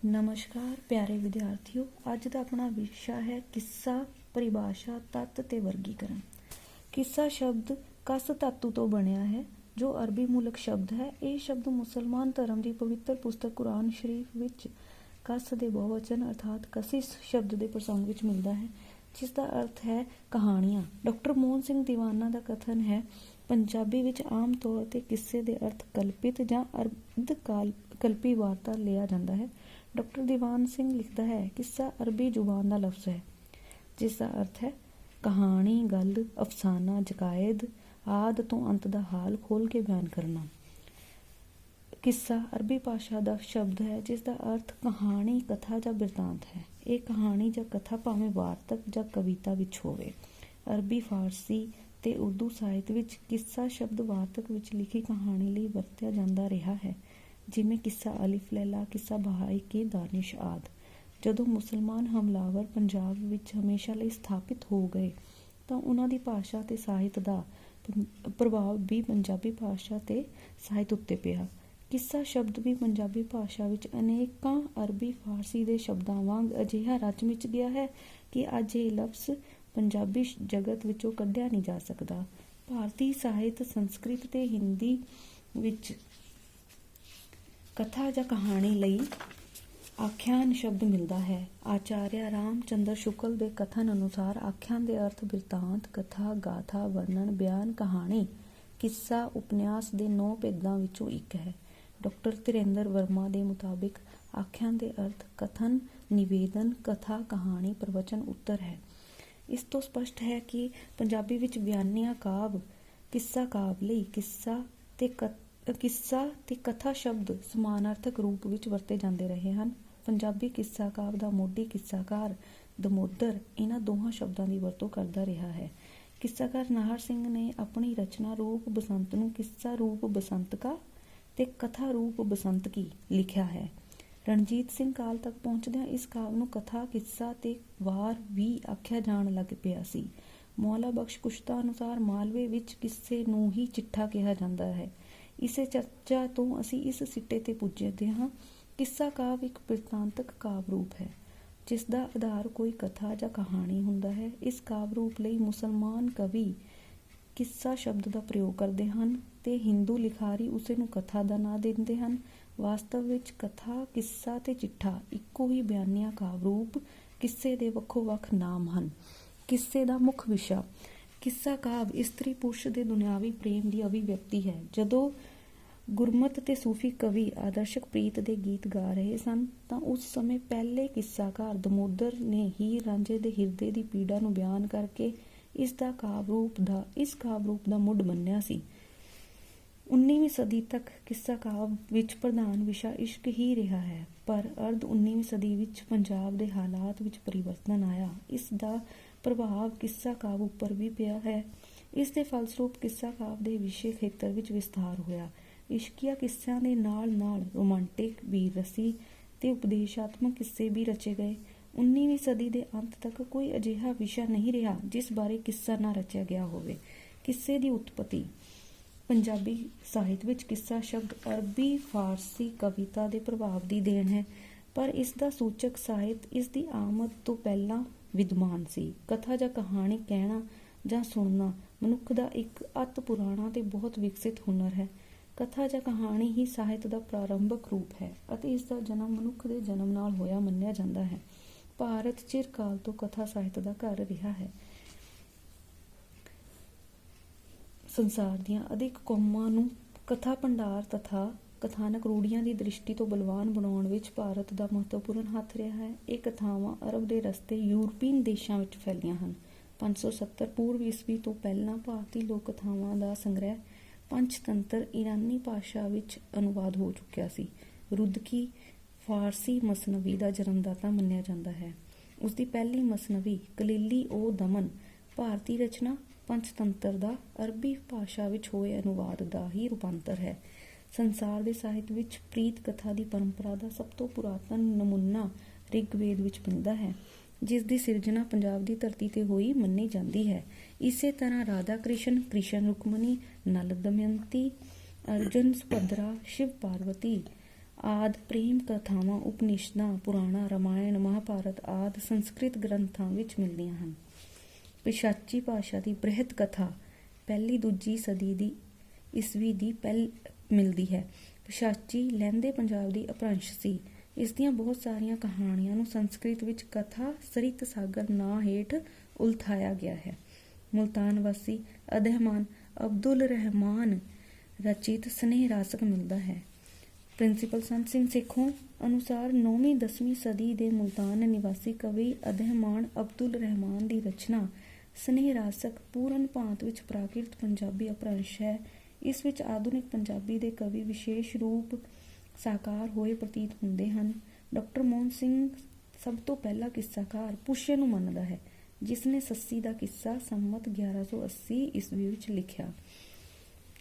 नमस्कार प्यारे विद्यार्थियों, अज का अपना विषय है किस्सा, परिभाषा, तत्त ते वर्गीकरण। किस्सा शब्द कस धातु तो बनया है, जो अरबी मूलक शब्द है। यह शब्द मुसलमान धर्म की पवित्र पुस्तक कुरान शरीफ विच कस दे बहुवचन अर्थात कसिस शब्द के प्रसंग विच मिलता है, जिसका अर्थ है कहानियां। डॉक्टर मोहन सिंह दीवाना का कथन है, पंजाबी विच आम तौर पर किस्से के अर्थ कल्पित जां अर्ध कल्पी वार्ता लिया जाता है। डॉक्टर दीवान सिंह लिखता है, किस्सा अरबी जुबान का लफ्ज़ है जिसका अर्थ है कहानी, गल, अफसाना, जकायद आदि तो अंत का हाल खोल के बयान करना। किस्सा अरबी भाषा का शब्द है जिसका अर्थ कहानी, कथा या बिरतांत है। ये कहानी या कथा भावें वार्तक या कविता विच होवे। अरबी, फारसी ते उर्दू साहित्य विच किस्सा शब्द वार्तक विच लिखी कहानी लई वरत्या जांदा रहा है, जिमें किस्सा अलिफ लैला, किस्सा बहाई के दानिश आदि। जदों मुसलमान हमलावर पंजाब विच हमेशा लई स्थापित हो गए तो उन्हां दी भाषा ते साहित्य दा प्रभाव भी पंजाबी भाषा ते साहित्य उत्ते पिया। किस्सा शब्द भी पंजाबी भाषा विच अनेकां अरबी फारसी दे शब्दां वांग अजिहा रच मिच गया है कि अज ये लफ्ज़ पंजाबी जगत विचों कढिया नहीं जा सकदा। भारतीय साहित्य संस्कृत ते हिंदी विच कथा या कहानी लई आख्यान शब्द मिलता है। आचार्य राम चंद्र शुक्ल के कथन अनुसार आख्यान के अर्थ बिरतांत, कथा, गाथा, वर्णन, बयान, कहानी, किस्सा, उपन्यास के 9 भेदां विचों एक है। डॉक्टर धीरेंद्र वर्मा के मुताबिक आख्यान के अर्थ कथन, निवेदन, कथा, कहानी, प्रवचन, उत्तर है। इस तो स्पष्ट है कि पंजाबी विच बयानिया काव्य, किस्सा काव्य लई किस्सा ते कथा शब्द समानार्थक रूप विच वरते जाते रहे हैं। पंजाबी किस्सा काव्य का मोढी किस्साकार दमोदर इन्हां दोहां शब्दों की वरतों करता रहा है। किस्साकार नाहर सिंह ने अपनी रचना रूप बसंत नूं किस्सा रूप बसंत का ते कथा रूप बसंत की लिखा है। रणजीत सिंह काल तक पहुंचदियां इस काव्य नूं कथा, किस्सा ते वार भी आख्या जाण लग पिया सी। मौला बख्श कुश्ता अनुसार मालवे विच किस्से नूं ही चिट्ठा कहा जाता है। इसे चर्चा तो असी इस सिट्टे ते पुज्जदे हां, किस्सा काव्य एक बिरतांतक काव्य रूप है जिसका आधार कोई कथा या कहानी हुंदा है। इस काव्य रूप लई मुसलमान कवि किस्सा शब्द का प्रयोग करते हैं ते हिंदू लिखारी उसे नूं कथा का नाम देंदे हैं। वास्तव विच कथा, किस्सा ते चिट्ठा इक्को ही बयानिया काव्य रूप किस्से दे वक्खो वक्ख नाम हैं। किस्से का मुख विषय किस्सा काव्य इस्त्री पुरुष के दुनियावी प्रेम की अभिव्यक्ति है। जदों गुरमत ते सूफी कवि आदर्शक प्रीत के गीत गा रहे सन तां उस समय पहले किस्साकार दमोदर ने हीर रांझे दे हिरदे की पीड़ा नूं बयान करके इस काव्य रूप का मुੱਢ मन्निया सी। 19वीं सदी तक किस्सा काव्य विच प्रधान विषय इश्क ही रहा है, पर अर्ध 19वीं सदी विच पंजाब के हालात विच परिवर्तन आया। इसका प्रभाव किस्सा काव्य उपर भी पिया है। इस दे फलस्वरूप किस्सा काव्य के विषय खेतर विच विस्तार होया। इश्किया किस्सिਆਂ ਦੇ ਨਾਲ रोमांटिक, वीररसी ते उपदेशात्मक किस्से भी रचे गए। 19वीं सदी के अंत तक कोई अजिहा विषय नहीं रहा जिस बारे किस्सा ना रचा गया होवे। किस्से की उत्पत्ति पंजाबी साहित्य विच किस्सा शब्द अरबी फारसी कविता के प्रभाव की देन है, पर इसका सूचक साहित्य इसकी आमद तो पहला विद्यमान सी। कथा या कहानी कहना ਜਾਂ सुनना मनुख का एक अत पुराना ते बहुत विकसित हुनर है। कथा या कहानी ही साहित्य का प्रारंभिक रूप है ਅਤੇ इसका जन्म मनुख के जन्म नाल होया मन्निया जाता है। भारत चिरकाल तो कथा साहित्य का घर रहा है। संसार दीआं अधिक कौमां नूं कथा भंडार तथा कथानक रूढ़ियां की दृष्टि तो बलवान बनाउण विच भारत का महत्वपूर्ण हथ रहा है। ये कथावां अरब के रस्ते यूरोपीयन देशों में फैलियां हैं। 570 पूर्व ईस्वी तो पहला भारतीय लोक कथावां का संग्रह पंचतंत्र ईरानी भाषा विच अनुवाद हो चुकिया सी। रुदकी फारसी मसनवी का जन्मदाता मन्निया जाता है। उसकी पहली मसनवी कलीली ओ दमन भारतीय रचना पंचतंत्र का अरबी भाषा विच होए अनुवाद का ही रूपांतर है। संसार के साहित्य विच प्रीत कथा की परंपरा का सब तो पुरातन नमूना ऋग्वेद विच मिलता है, जिसकी सिरजना पंजाब की धरती ते होई मन्नी जाती है। इसे तरह राधा कृष्ण, रुक्मणी, नल दमयंती, अर्जुन सुभद्रा, शिव पार्वती ਆਦਿ ਪ੍ਰੇਮ ਕਥਾਵਾਂ ਉਪਨਿਸ਼ਦਾਂ, ਪੁਰਾਣਾ, ਰਾਮਾਇਣ, ਮਹਾਭਾਰਤ ਆਦਿ ਸੰਸਕ੍ਰਿਤ ਗ੍ਰੰਥਾਂ ਵਿੱਚ ਮਿਲਦੀਆਂ ਹਨ। ਪਿਸ਼ਾਚੀ ਭਾਸ਼ਾ ਦੀ ਬ੍ਰਿਹਤ ਕਥਾ ਪਹਿਲੀ-ਦੂਜੀ ਸਦੀ ਦੀ ਈਸਵੀ ਦੀ ਮਿਲਦੀ ਹੈ। ਪਿਸ਼ਾਚੀ ਲਹਿੰਦੇ ਪੰਜਾਬ ਦੀ ਅਪਭ੍ਰੰਸ਼ ਸੀ। ਇਸ ਦੀਆਂ ਬਹੁਤ ਸਾਰੀਆਂ ਕਹਾਣੀਆਂ ਨੂੰ ਸੰਸਕ੍ਰਿਤ ਵਿੱਚ ਕਥਾ ਸਰਿਤ ਸਾਗਰ ਨਾਂ ਹੇਠ ਉਲਥਾਇਆ ਗਿਆ ਹੈ। ਮੁਲਤਾਨ ਵਾਸੀ ਅਦਹਿਮਾਨ ਅਬਦੁਲ ਰਹਿਮਾਨ ਰਚਿਤ ਸਨੇਹ ਰਾਸਕ ਮਿਲਦਾ ਹੈ। ਪ੍ਰਿੰਸੀਪਲ ਸੰਤ ਸਿੰਘ ਸੇਖੋਂ ਅਨੁਸਾਰ 9ਵੀਂ-10ਵੀਂ ਸਦੀ ਦੇ ਮੁਲਤਾਨ ਨਿਵਾਸੀ ਕਵੀ ਅਦਹਿਮਾਨ ਅਬਦੁਲ ਰਹਿਮਾਨ ਦੀ ਰਚਨਾ ਸਨੇਹ ਰਾਸਕ ਪੂਰਨ ਭਾਂਤ ਵਿੱਚ ਪ੍ਰਾਕ੍ਰਿਤ ਪੰਜਾਬੀ ਅਪਭ੍ਰੰਸ਼ ਹੈ। ਇਸ ਵਿੱਚ ਆਧੁਨਿਕ ਪੰਜਾਬੀ ਦੇ ਕਵੀ ਵਿਸ਼ੇਸ਼ ਰੂਪ ਸਾਕਾਰ ਹੋਏ ਪ੍ਰਤੀਤ ਹੁੰਦੇ ਹਨ। ਡਾਕਟਰ ਮੋਹਨ ਸਿੰਘ ਸਭ ਤੋਂ ਪਹਿਲਾ ਕਿੱਸਾਕਾਰ ਪੁਸ਼ੇ ਨੂੰ ਮੰਨਦਾ ਹੈ, ਜਿਸ ਨੇ ਸੱਸੀ ਦਾ ਕਿੱਸਾ ਸੰਮਤ 1180 ਈਸਵੀ ਵਿੱਚ ਲਿਖਿਆ।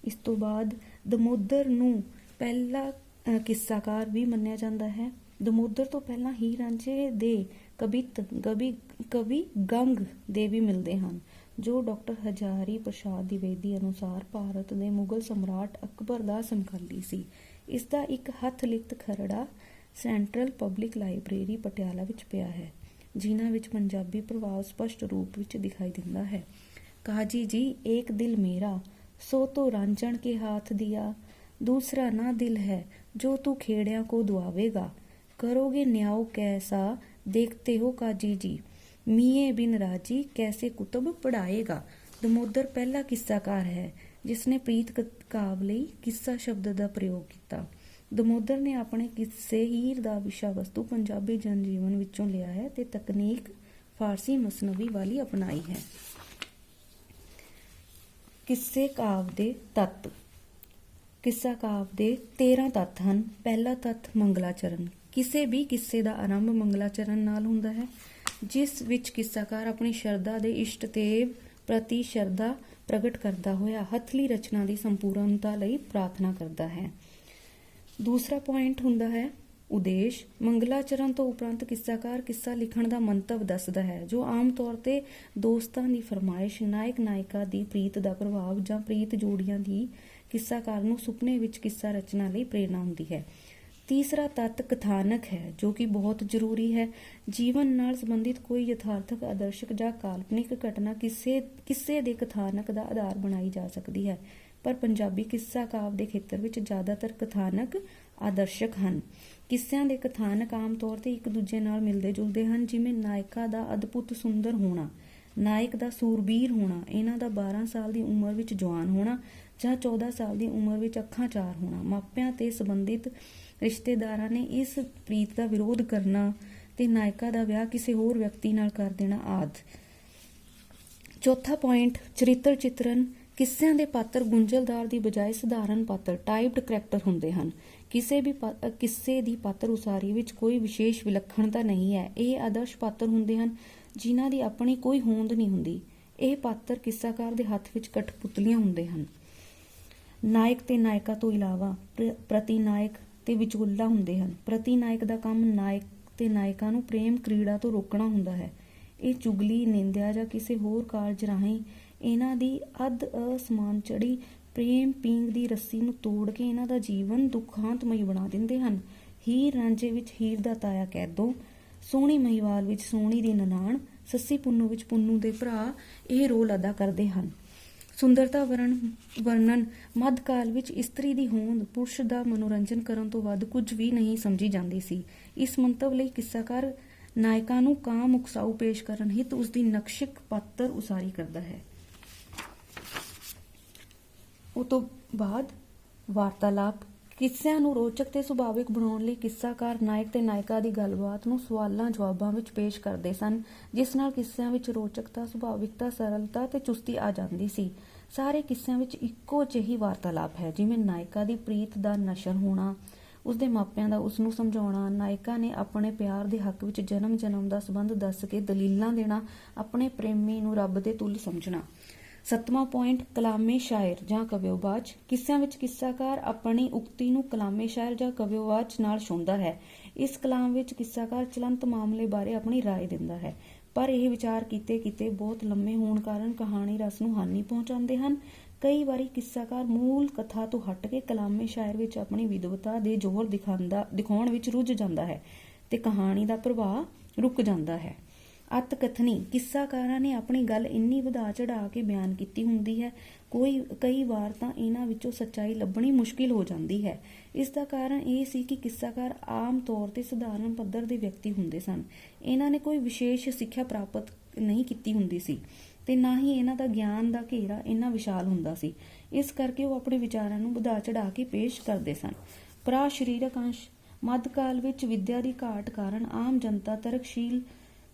ਇਸ ਤੋਂ ਬਾਅਦ ਦਮੋਦਰ ਨੂੰ ਪਹਿਲਾ ਕਿੱਸਾਕਾਰ ਵੀ ਮੰਨਿਆ ਜਾਂਦਾ ਹੈ। ਦਮੋਦਰ ਤੋਂ ਪਹਿਲਾਂ ਹੀਰ ਰਾਂਝੇ ਦੇ ਕਵੀ ਗੰਗ ਦੇ ਵੀ ਮਿਲਦੇ ਹਨ, ਜੋ ਡਾਕਟਰ ਹਜ਼ਾਰੀ ਪ੍ਰਸਾਦ ਦਿਵੇਦੀ ਅਨੁਸਾਰ ਭਾਰਤ ਦੇ ਮੁਗਲ ਸਮਰਾਟ ਅਕਬਰ ਦਾ ਸਮਕਾਲੀ ਸੀ। ਇਸ ਦਾ ਇੱਕ ਹੱਥ ਲਿਖਤ ਖਰੜਾ ਸੈਂਟਰਲ ਪਬਲਿਕ ਲਾਇਬ੍ਰੇਰੀ ਪਟਿਆਲਾ ਵਿੱਚ ਪਿਆ ਹੈ, ਜਿਨ੍ਹਾਂ ਵਿੱਚ ਪੰਜਾਬੀ ਪ੍ਰਭਾਵ ਸਪਸ਼ਟ ਰੂਪ ਵਿੱਚ ਦਿਖਾਈ ਦਿੰਦਾ ਹੈ। ਕਾਜੀ ਜੀ ਏਕ ਦਿਲ ਮੇਰਾ ਸੋ ਤੋ ਰਾਂਝਣ ਕੇ ਹਾਥ ਦਿਆ, दूसरा ना दिल है जो तू खेड़िया को दुआवेगा, करोगे न्याओ कैसा देखते हो काजी जी, मिये बिन राजी कैसे कुतुब पढ़ाएगा। दमोदर पहला किस्साकार है जिसने प्रीत काव ਲਈ किस्सा शब्द ਦਾ ਪ੍ਰਯੋਗ ਕੀਤਾ। ਦਮੋਦਰ ਨੇ ਆਪਣੇ ਕਿੱਸੇ ਹੀਰ ਦਾ ਵਿਸ਼ਾ ਵਸਤੂ ਪੰਜਾਬੀ ਜਨਜੀਵਨ ਵਿੱਚੋਂ ਲਿਆ ਹੈ ਤੇ ਤਕਨੀਕ ਫਾਰਸੀ ਮਸਨਵੀ ਵਾਲੀ ਅਪਣਾਈ ਹੈ। ਕਿੱਸੇ ਕਾਵ ਦੇ ਤੱਤ। ਕਿੱਸਾ ਕਾਵ ਦੇ 13 ਤੱਤ ਹਨ। ਪਹਿਲਾ ਤੱਤ ਮੰਗਲਾਚਰਨ। ਕਿਸੇ ਵੀ ਕਿੱਸੇ ਦਾ ਆਰੰਭ ਮੰਗਲਾਚਰਨ ਨਾਲ ਹੁੰਦਾ ਹੈ, ਜਿਸ ਵਿੱਚ ਕਿੱਸਾਕਾਰ ਆਪਣੀ ਸ਼ਰਧਾ ਦੇ ਇਸ਼ਟ ਦੇਵ ਪ੍ਰਤੀ ਸ਼ਰਧਾ ਪ੍ਰਗਟ ਕਰਦਾ ਹੋਇਆ ਹੱਥਲੀ ਰਚਨਾ ਦੀ ਸੰਪੂਰਨਤਾ ਲਈ ਪ੍ਰਾਰਥਨਾ ਕਰਦਾ ਹੈ। ਦੂਸਰਾ ਪੁਆਇੰਟ ਹੁੰਦਾ ਹੈ ਉਦੇਸ਼। ਮੰਗਲਾਚਰਨ ਤੋਂ ਉਪਰੰਤ ਕਿੱਸਾਕਾਰ ਕਿੱਸਾ ਲਿਖਣ ਦਾ ਮੰਤਵ ਦੱਸਦਾ ਹੈ, ਜੋ ਆਮ ਤੌਰ ਤੇ ਦੋਸਤਾਂ ਦੀ ਫਰਮਾਇਸ਼, ਨਾਇਕ ਨਾਇਕਾ ਦੀ ਪ੍ਰੀਤ ਦਾ ਪ੍ਰਭਾਵ ਜਾਂ ਪ੍ਰੀਤ ਜੋੜੀਆਂ ਦੀ ਕਿੱਸਾਕਾਰ ਨੂੰ ਸੁਪਨੇ ਵਿੱਚ ਕਿੱਸਾ ਰਚਨਾ ਲਈ ਪ੍ਰੇਰਨਾ ਹੁੰਦੀ ਹੈ। ਤੀਸਰਾ ਤੱਤ ਕਥਾਨਕ ਹੈ, ਜੋ ਕਿ ਬਹੁਤ ਜ਼ਰੂਰੀ ਹੈ। ਜੀਵਨ ਨਾਲ ਸੰਬੰਧਿਤ ਕੋਈ ਯਥਾਰਥਕ, ਆਦਰਸ਼ਕ ਜਾਂ ਕਾਲਪਨਿਕ ਘਟਨਾ ਕਿੱਸੇ ਦੇ ਕਥਾਨਕ ਦਾ ਆਧਾਰ ਬਣਾਈ ਜਾ ਸਕਦੀ ਹੈ, ਪਰ ਪੰਜਾਬੀ ਕਿੱਸਾ ਕਾਵ ਦੇ ਖੇਤਰ ਵਿੱਚ ਜ਼ਿਆਦਾਤਰ ਕਥਾਨਕ ਆਦਰਸ਼ਕ ਹਨ। ਕਿੱਸਿਆਂ ਦੇ ਕਥਾਨਕ ਆਮ ਤੌਰ ਤੇ ਇੱਕ ਦੂਜੇ ਨਾਲ ਮਿਲਦੇ ਜੁਲਦੇ ਹਨ, ਜਿਵੇਂ ਨਾਇਕਾ ਦਾ ਅਦਭੁਤ ਸੁੰਦਰ ਹੋਣਾ, ਨਾਇਕ ਦਾ ਸੂਰਬੀਰ ਹੋਣਾ, ਇਹਨਾਂ ਦਾ 12 ਸਾਲ ਦੀ ਉਮਰ ਵਿੱਚ ਜਵਾਨ ਹੋਣਾ ਜਾਂ 14 ਸਾਲ ਦੀ ਉਮਰ ਵਿੱਚ ਅੱਖਾਂ ਚਾਰ ਹੋਣਾ, ਮਾਪਿਆਂ ਤੇ ਸੰਬੰਧਿਤ ਰਿਸ਼ਤੇਦਾਰਾਂ ਨੇ ਇਸ ਪ੍ਰੀਤ ਦਾ ਵਿਰੋਧ ਕਰਨਾ ਤੇ ਨਾਇਕਾ ਦਾ ਵਿਆਹ ਕਿਸੇ ਹੋਰ ਵਿਅਕਤੀ ਨਾਲ ਕਰ ਦੇਣਾ ਆਦਿ। ਚੌਥਾ ਪੁਆਇੰਟ ਚਰਿੱਤਰ ਚਿੱਤਰਨ। ਕਿੱਸਿਆਂ ਦੇ ਪਾਤਰ ਗੁੰਝਲਦਾਰ ਦੀ ਬਜਾਏ ਸਧਾਰਨ ਪਾਤਰ, ਟਾਈਪਡ ਕਰੈਕਟਰ ਹੁੰਦੇ ਹਨ। ਕਿਸੇ ਵੀ ਕਿੱਸੇ ਦੀ ਪਾਤਰ ਉਸਾਰੀ ਵਿੱਚ ਕੋਈ ਵਿਸ਼ੇਸ਼ ਵਿਲੱਖਣਤਾ ਨਹੀਂ ਹੈ। ਇਹ ਆਦਰਸ਼ ਪਾਤਰ ਹੁੰਦੇ ਹਨ, ਜਿਨ੍ਹਾਂ ਦੀ ਆਪਣੀ ਕੋਈ ਹੋਂਦ ਨਹੀਂ ਹੁੰਦੀ। ਇਹ ਪਾਤਰ ਕਿੱਸਾਕਾਰ ਦੇ ਹੱਥ ਵਿੱਚ ਕਠਪੁਤਲੀਆਂ ਹੁੰਦੇ ਹਨ। ਨਾਇਕ ਤੇ ਨਾਇਕਾ ਤੋਂ ਇਲਾਵਾ ਪ੍ਰਤੀਨਾਇਕ ਤੇ ਵਿਚੋਲਾ ਹੁੰਦੇ ਹਨ। ਪ੍ਰਤੀਨਾਇਕ ਦਾ ਕੰਮ ਨਾਇਕ ਤੇ ਨਾਇਕਾ ਨੂੰ ਪ੍ਰੇਮ ਕ੍ਰੀੜਾ ਤੋਂ ਰੋਕਣਾ ਹੁੰਦਾ ਹੈ। ਇਹ ਚੁਗਲੀ, ਨਿੰਦਿਆ ਜਾਂ ਕਿਸੇ ਹੋਰ ਕਾਰਜ ਰਾਹੀਂ ਇਹਨਾਂ ਦੀ ਅੱਧ ਅਸਮਾਨ ਚੜੀ ਪ੍ਰੇਮ ਪੀਂਗ ਦੀ ਰੱਸੀ ਨੂੰ ਤੋੜ ਕੇ ਇਹਨਾਂ ਦਾ ਜੀਵਨ ਦੁਖਾਂਤਮਈ ਬਣਾ ਦਿੰਦੇ ਹਨ। ਹੀਰ ਰਾਂਝੇ ਵਿੱਚ ਹੀਰ ਦਾ ਤਾਇਆ ਕੈਦੋ, ਸੋਹਣੀ ਮਹੀਵਾਲ ਵਿੱਚ ਸੋਹਣੀ ਦੀ ਨਨਾਣ, ਸੱਸੀ ਪੁੰਨੂ ਵਿੱਚ ਪੁੰਨੂ ਦੇ ਭਰਾ ਇਹ ਰੋਲ ਅਦਾ ਕਰਦੇ ਹਨ। ਸੁੰਦਰਤਾ ਵਰਣਨ। ਮੱਧਕਾਲ ਵਿੱਚ ਇਸਤਰੀ ਦੀ ਹੋਂਦ ਪੁਰਸ਼ ਦਾ ਮਨੋਰੰਜਨ ਕਰਨ ਤੋਂ ਵੱਧ ਕੁਝ ਵੀ ਨਹੀਂ ਸਮਝੀ ਜਾਂਦੀ ਸੀ। ਇਸ ਮੰਤਵ ਲਈ ਕਿੱਸਾਕਾਰ ਨਾਇਕਾ ਨੂੰ ਕਾਮ ਉਕਸਾਊ ਪੇਸ਼ ਕਰਨ ਹਿਤ ਉਸਦੀ ਨਕਸ਼ਕ ਪਾਤਰ ਉਸਾਰੀ ਕਰਦਾ ਹੈ। ਉਹ ਤੋਂ ਬਾਅਦ ਵਾਰਤਾਲਾਪ। ਕਿੱਸਿਆਂ ਨੂੰ ਰੋਚਕ ਤੇ ਸੁਭਾਵਿਕ ਬਣਾਉਣ ਲਈ ਕਿੱਸਾਕਾਰ ਨਾਇਕ ਤੇ ਨਾਇਕਾ ਦੀ ਗੱਲਬਾਤ ਨੂੰ ਸਵਾਲਾਂ ਜਵਾਬਾਂ ਵਿੱਚ ਪੇਸ਼ ਕਰਦੇ ਸਨ, ਜਿਸ ਨਾਲ ਕਿੱਸਿਆਂ ਵਿੱਚ ਰੋਚਕਤਾ, ਸੁਭਾਵਿਕਤਾ, ਸਰਲਤਾ ਤੇ ਚੁਸਤੀ ਆ ਜਾਂਦੀ ਸੀ। ਸਾਰੇ ਕਿੱਸਿਆਂ ਵਿੱਚ ਇੱਕੋ ਜਿਹੀ ਵਾਰਤਾਲਾਪ ਹੈ, ਜਿਵੇਂ ਨਾਇਕਾ ਦੀ ਪ੍ਰੀਤ ਦਾ ਨਸ਼ਰ ਹੋਣਾ, ਉਸਦੇ ਮਾਪਿਆਂ ਦਾ ਉਸਨੂੰ ਸਮਝਾਉਣਾ, ਨਾਇਕਾ ਨੇ ਆਪਣੇ ਪਿਆਰ ਦੇ ਹੱਕ ਵਿੱਚ ਜਨਮ ਦਾ ਸੰਬੰਧ ਦੱਸ ਕੇ ਦਲੀਲਾਂ ਦੇਣਾ, ਆਪਣੇ ਪ੍ਰੇਮੀ ਨੂੰ ਰੱਬ ਦੇ ਤੁੱਲ ਸਮਝਣਾ। 7ਵਾਂ ਪੁਆਇੰਟ ਕਲਾਮੇ ਸ਼ਾਇਰ ਜਾਂ ਕਵਿਓਵਾਚ। ਕਿੱਸਿਆਂ ਵਿੱਚ ਕਿੱਸਾਕਾਰ ਆਪਣੀ ਉਕਤੀ ਨੂੰ ਕਲਾਮੇ ਸ਼ਾਇਰ ਜਾਂ ਕਵਿਓਵਾਚ ਨਾਲ ਛੋਹੰਦਾ ਹੈ। ਇਸ ਕਲਾਮ ਵਿੱਚ ਕਿੱਸਾਕਾਰ ਚਲੰਤ ਮਾਮਲੇ ਬਾਰੇ ਆਪਣੀ ਰਾਏ ਦਿੰਦਾ ਹੈ, ਪਰ ਇਹ ਵਿਚਾਰ ਕੀਤੇ ਬਹੁਤ ਲੰਮੇ ਹੋਣ ਕਾਰਨ ਕਹਾਣੀ ਰਸ ਨੂੰ ਹਾਨੀ ਪਹੁੰਚਾਉਂਦੇ ਹਨ। ਕਈ ਵਾਰੀ ਕਿੱਸਾਕਾਰ ਮੂਲ ਕਥਾ ਤੋਂ ਹਟ ਕੇ ਕਲਾਮੇ ਸ਼ਾਇਰ ਵਿੱਚ ਆਪਣੀ ਵਿਦਵਤਾ ਦੇ ਜ਼ੋਰ ਦਿਖਾਉਣ ਵਿੱਚ ਰੁੱਝ ਜਾਂਦਾ ਹੈ ਤੇ ਕਹਾਣੀ ਦਾ ਪ੍ਰਵਾਹ ਰੁਕ ਜਾਂਦਾ ਹੈ। ਅਤ ਕਥਨੀ ਕਿੱਸਾਕਾਰਾਂ ਨੇ ਆਪਣੀ ਗੱਲ ਇੰਨੀ ਵਧਾ ਚੜ੍ਹਾ ਕੇ ਬਿਆਨ ਕੀਤੀ ਹੁੰਦੀ ਹੈ, ਕਈ ਵਾਰ ਤਾਂ ਇਹਨਾਂ ਵਿੱਚੋਂ ਸੱਚਾਈ ਲੱਭਣੀ ਮੁਸ਼ਕਿਲ ਹੋ ਜਾਂਦੀ ਹੈ। ਇਸ ਦਾ ਕਾਰਨ ਇਹ ਸੀ ਕਿ ਕਿੱਸਾਕਾਰ ਆਮ ਤੌਰ ਤੇ ਸਧਾਰਨ ਪੱਧਰ ਦੇ ਵਿਅਕਤੀ ਹੁੰਦੇ ਸਨ। ਇਹਨਾਂ ਨੇ ਕੋਈ ਵਿਸ਼ੇਸ਼ ਸਿੱਖਿਆ ਪ੍ਰਾਪਤ ਨਹੀਂ ਕੀਤੀ ਹੁੰਦੀ ਸੀ ਤੇ ਨਾ ਹੀ ਇਹਨਾਂ ਦਾ ਗਿਆਨ ਦਾ ਘੇਰਾ ਇੰਨਾ ਵਿਸ਼ਾਲ ਹੁੰਦਾ ਸੀ। ਇਸ ਕਰਕੇ ਉਹ ਆਪਣੇ ਵਿਚਾਰਾਂ ਨੂੰ ਵਧਾ ਚੜ੍ਹਾ ਕੇ ਪੇਸ਼ ਕਰਦੇ ਸਨ। ਪ੍ਰਾਸਰੀਰਕ ਅੰਸ਼ ਮੱਧਕਾਲ ਵਿੱਚ ਵਿੱਦਿਆ ਦੀ ਘਾਟ ਕਾਰਨ ਆਮ ਜਨਤਾ ਤਰਕਸ਼ੀਲ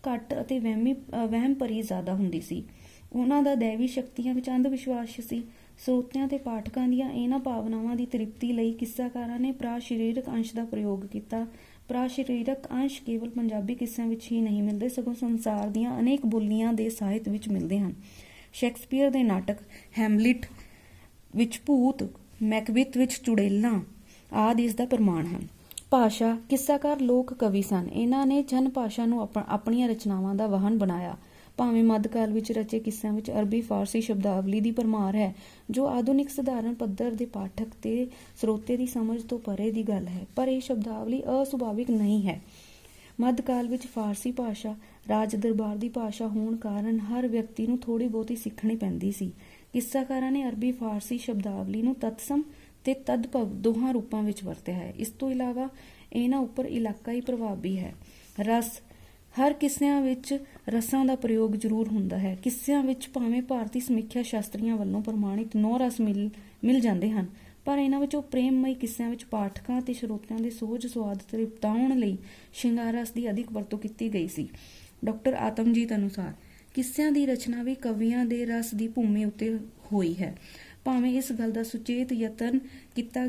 ਘੱਟ ਅਤੇ ਵਹਿਮ ਭਰੀ ਜ਼ਿਆਦਾ ਹੁੰਦੀ ਸੀ। ਉਹਨਾਂ ਦਾ ਦੈਵੀ ਸ਼ਕਤੀਆਂ ਵਿੱਚ ਅੰਧ ਵਿਸ਼ਵਾਸ ਸੀ। ਸਰੋਤਿਆਂ ਤੇ ਪਾਠਕਾਂ ਦੀਆਂ ਇਹਨਾਂ ਭਾਵਨਾਵਾਂ ਦੀ ਤ੍ਰਿਪਤੀ ਲਈ ਕਿੱਸਾਕਾਰਾਂ ਨੇ ਪ੍ਰਾਸਰੀਰਕ ਅੰਸ਼ ਦਾ ਪ੍ਰਯੋਗ ਕੀਤਾ। ਪ੍ਰਾਸਰੀਰਕ ਅੰਸ਼ ਕੇਵਲ ਪੰਜਾਬੀ ਕਿੱਸਿਆਂ ਵਿੱਚ ਹੀ ਨਹੀਂ ਮਿਲਦੇ, ਸਗੋਂ ਸੰਸਾਰ ਦੀਆਂ ਅਨੇਕ ਬੋਲੀਆਂ ਦੇ ਸਾਹਿਤ ਵਿੱਚ ਮਿਲਦੇ ਹਨ। ਸ਼ੇਕਸਪੀਅਰ ਦੇ ਨਾਟਕ ਹੈਮਲਿਟ ਵਿੱਚ ਭੂਤ, ਮੈਕਬਿਥ ਵਿੱਚ ਚੁੜੇਲਾਂ ਆਦਿ ਇਸ ਦਾ ਪ੍ਰਮਾਣ ਹਨ। ਭਾਸ਼ਾ ਕਿੱਸਾਕਾਰ ਲੋਕ ਕਵੀ ਸਨ। ਇਹਨਾਂ ਨੇ ਜਨ ਭਾਸ਼ਾ ਨੂੰ ਆਪਣੀਆਂ ਰਚਨਾਵਾਂ ਦਾ ਵਾਹਨ ਬਣਾਇਆ। ਭਾਵੇਂ ਮੱਧਕਾਲ ਵਿੱਚ ਰਚੇ ਕਿੱਸਿਆਂ ਵਿੱਚ ਅਰਬੀ ਫਾਰਸੀ ਸ਼ਬਦਾਵਲੀ ਦੀ ਭਰਮਾਰ ਹੈ, ਜੋ ਆਧੁਨਿਕ ਸਧਾਰਨ ਪੱਧਰ ਦੇ ਪਾਠਕ ਤੇ ਸਰੋਤੇ ਦੀ ਸਮਝ ਤੋਂ ਪਰੇ ਦੀ ਗੱਲ ਹੈ, ਪਰ ਇਹ ਸ਼ਬਦਾਵਲੀ ਅਸੁਭਾਵਿਕ ਨਹੀਂ ਹੈ। ਮੱਧਕਾਲ ਵਿੱਚ ਫਾਰਸੀ ਭਾਸ਼ਾ ਰਾਜ ਦਰਬਾਰ ਦੀ ਭਾਸ਼ਾ ਹੋਣ ਕਾਰਨ ਹਰ ਵਿਅਕਤੀ ਨੂੰ ਥੋੜ੍ਹੀ ਬਹੁਤੀ ਸਿੱਖਣੀ ਪੈਂਦੀ ਸੀ। ਕਿੱਸਾਕਾਰਾਂ ਨੇ ਅਰਬੀ ਫਾਰਸੀ ਸ਼ਬਦਾਵਲੀ ਨੂੰ ਤਤਸਮ ਤੇ ਤਦਭਵ ਦੋਹਾਂ ਰੂਪਾਂ ਵਿੱਚ ਵਰਤਿਆ ਹੈ। ਇਸ ਤੋਂ ਇਲਾਵਾ ਇਹਨਾਂ ਉੱਪਰ ਇਲਾਕਾਈ ਪ੍ਰਭਾਵ ਵੀ ਹੈ। ਰਸ ਹਰ ਕਿੱਸਿਆਂ ਵਿੱਚ ਰਸਾਂ ਦਾ ਪ੍ਰਯੋਗ ਜ਼ਰੂਰ ਹੁੰਦਾ ਹੈ। ਕਿੱਸਿਆਂ ਵਿੱਚ ਭਾਵੇਂ ਭਾਰਤੀ ਸਮੀਖਿਆ ਸ਼ਾਸਤਰੀਆਂ ਵੱਲੋਂ ਪ੍ਰਮਾਣਿਤ 9 ਰਸ ਮਿਲ ਜਾਂਦੇ ਹਨ, ਪਰ ਇਹਨਾਂ ਵਿੱਚੋਂ ਪ੍ਰੇਮਮਈ ਕਿੱਸਿਆਂ ਵਿੱਚ ਪਾਠਕਾਂ ਤੇ ਸਰੋਤਿਆਂ ਦੇ ਸੋਝ ਸੁਆਦ ਤ੍ਰਿਪਤਾਉਣ ਲਈ ਸ਼ਿੰਗਾਰ ਰਸ ਦੀ ਅਧਿਕ ਵਰਤੋਂ ਕੀਤੀ ਗਈ ਸੀ। ਡਾਕਟਰ ਆਤਮਜੀਤ ਅਨੁਸਾਰ ਕਿੱਸਿਆਂ ਦੀ ਰਚਨਾ ਵੀ ਕਵੀਆਂ ਦੇ ਰਸ ਦੀ ਭੂਮੀ ਉੱਤੇ ਹੋਈ ਹੈ। ਭਾਵੇਂ ਇਸ ਗੱਲ ਦਾ ਸੁਚੇਤ ਯਤਨ ਕੀਤਾ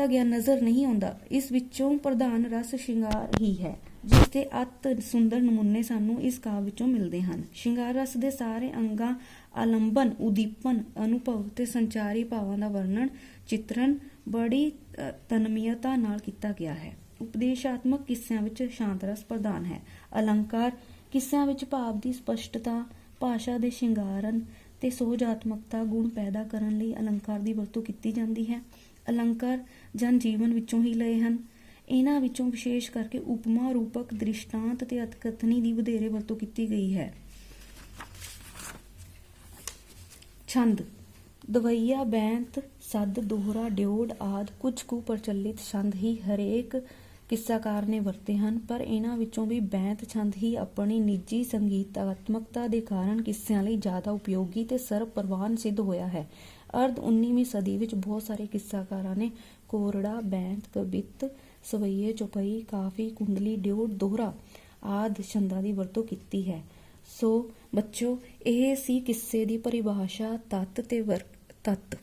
ਗਿਆ ਨਜ਼ਰ ਨਹੀਂ ਆਉਂਦਾ, ਇਸ ਵਿੱਚੋਂ ਪ੍ਰਧਾਨ ਰਸ ਸ਼ਿੰਗਾਰ ਹੀ ਹੈ, ਜਿਸ ਦੇ ਅਤ ਸੁੰਦਰ ਨਮੂਨੇ ਸਾਨੂੰ ਇਸ ਕਾਵਿ ਵਿੱਚੋਂ ਮਿਲਦੇ ਹਨ। ਸ਼ਿੰਗਾਰ ਰਸ ਦੇ ਸਾਰੇ ਅੰਗਾਂ ਆਲੰਬਨ, ਉਦੀਪਨ, ਅਨੁਭਵ ਤੇ ਸੰਚਾਰੀ ਭਾਵਾਂ ਦਾ ਵਰਣਨ ਚਿਤਰਨ ਬੜੀ ਤਨਮੀਅਤਾ ਨਾਲ ਕੀਤਾ ਗਿਆ ਹੈ। ਉਪਦੇਸ਼ਾਤਮਕ ਕਿੱਸਿਆਂ ਵਿੱਚ ਸ਼ਾਂਤ ਰਸ ਪ੍ਰਧਾਨ ਹੈ। ਅਲੰਕਾਰ ਕਿੱਸਿਆਂ ਵਿੱਚ ਭਾਵ ਦੀ ਸਪਸ਼ਟਤਾ, ਭਾਸ਼ਾ ਦੇ ਸ਼ਿੰਗਾਰਨ ਤੇ ਸੁਹਜਾਤਮਕਤਾ ਗੁਣ ਪੈਦਾ ਕਰਨ ਲਈ ਅਲੰਕਾਰ ਦੀ ਵਰਤੋਂ ਕੀਤੀ ਜਾਂਦੀ ਹੈ। ਅਲੰਕਾਰ ਜਨ ਜੀਵਨ ਵਿੱਚੋਂ ਹੀ ਲਏ ਹਨ। ਇਹਨਾਂ ਵਿੱਚੋਂ ਵਿਸ਼ੇਸ਼ ਕਰਕੇ ਉਪਮਾ, ਰੂਪਕ, ਦ੍ਰਿਸ਼ਟਾਂਤ ਤੇ ਅਤਕਥਨੀ ਦੀ ਵਧੇਰੇ ਵਰਤੋਂ ਕੀਤੀ ਗਈ ਹੈ। ਛੰਦ ਦਵਈਆ, ਬੈਂਤ, ਸੱਦ, ਦੋਹਰਾ, ਡਿਉਢ ਆਦਿ ਕੁਝ ਕੁ ਪ੍ਰਚਲਿਤ ਛੰਦ ਹੀ ਹਰੇਕ ਕਿੱਸਾਕਾਰ ਨੇ ਵਰਤੇ ਹਨ, ਪਰ ਇਹਨਾਂ ਵਿੱਚੋਂ ਵੀ ਬੈਂਤ ਛੰਦ ਹੀ ਆਪਣੀ ਨਿੱਜੀ ਸੰਗੀਤਾਤਮਕਤਾ ਦੇ ਕਾਰਨ ਕਿੱਸਿਆਂ ਲਈ ਜ਼ਿਆਦਾ ਉਪਯੋਗੀ ਤੇ ਸਰਬ ਪ੍ਰਵਾਨ ਸਿੱਧ ਹੋਇਆ ਹੈ। ਅਰਧ 19ਵੀਂ ਸਦੀ ਵਿੱਚ ਬਹੁਤ ਸਾਰੇ ਕਿੱਸਾਕਾਰਾਂ ਨੇ ਕੋਰੜਾ, ਬੈਂਤ, ਕਬਿੱਤ, ਸਵਈਏ, ਚੌਪਈ, ਕਾਫੀ, ਕੁੰਡਲੀ, ਡਿਉਢ, ਦੋਹਰਾ ਆਦਿ ਛੰਦਾਂ ਦੀ ਵਰਤੋਂ ਕੀਤੀ ਹੈ। ਸੋ ਬੱਚਿਓ, ਇਹ ਸੀ ਕਿੱਸੇ ਦੀ ਪਰਿਭਾਸ਼ਾ, ਤੱਤ ਤੇ ਤੱਤ।